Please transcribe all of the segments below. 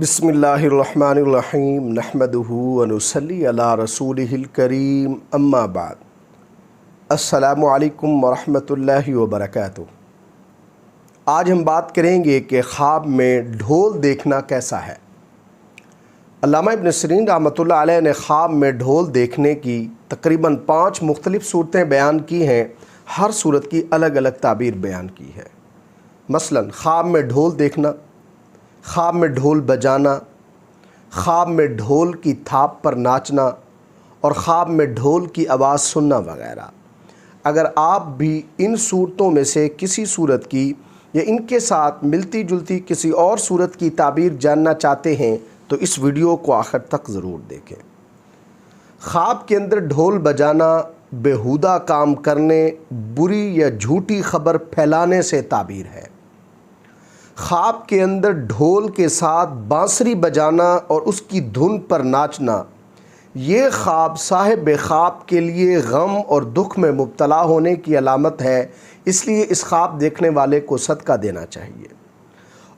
बिस्मिल्लाहिर्रहमानिर्रहीम नहमदुहु व नुसल्ली अला रसूलिहिल करीम अम्मा बाद। अस्सलामु अलैकुम व रहमतुल्लाहि व बरकातुहू। आज हम बात करेंगे कि ख्वाब में ढोल देखना कैसा है। अल्लामा इब्न सिरीन रहमतुल्लाह अलैह ने ख्वाब में ढोल देखने की तकरीबन 5 मुख्तलिफ़ सूरतें बयान की हैं। हर सूरत की अलग अलग ताबीर बयान की है। मसलन ख्वाब में ढोल देखना, ख्वाब में ढोल बजाना, ख्वाब में ढोल की थाप पर नाचना और ख्वाब में ढोल की आवाज़ सुनना वगैरह। अगर आप भी इन सूरतों में से किसी सूरत की या इनके साथ मिलती जुलती किसी और सूरत की ताबीर जानना चाहते हैं तो इस वीडियो को आखिर तक ज़रूर देखें। ख्वाब के अंदर ढोल बजाना बेहुदा काम करने, बुरी या झूठी खबर फैलाने से ताबीर है। ख्वाब के अंदर ढोल के साथ बांसुरी बजाना और उसकी धुन पर नाचना, ये ख्वाब साहिब ख्वाब के लिए गम और दुख में मुब्तला होने की अलामत है। इसलिए इस ख्वाब देखने वाले को सदका देना चाहिए।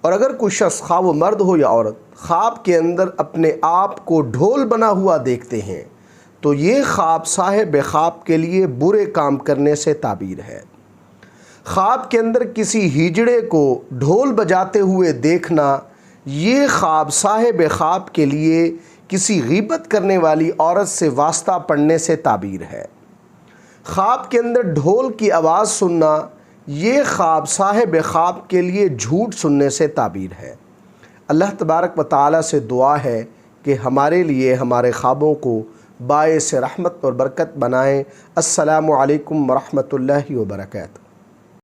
और अगर कोई शख्स, खा वो मर्द हो या औरत, ख्वाब के अंदर अपने आप को ढोल बना हुआ देखते हैं तो ये ख्वाब साहिब ख्वाब के लिए बुरे काम करने से ताबीर है। ख्वाब के अंदर किसी हिजड़े को ढोल बजाते हुए देखना, ये ख्वाब साहिब ख्वाब के लिए किसी गीबत करने वाली औरत से वास्ता पड़ने से ताबीर है। ख्वाब के अंदर ढोल की आवाज़ सुनना, ये ख्वाब साहिब ख्वाब के लिए झूठ सुनने से ताबीर है। अल्लाह तबारक व तआला से दुआ है कि हमारे लिए हमारे ख्वाबों को बाइस रहमत और बरकत बनाएं। अस्सलामु अलैकुम व रहमतुल्लाहि व बरकातुहू।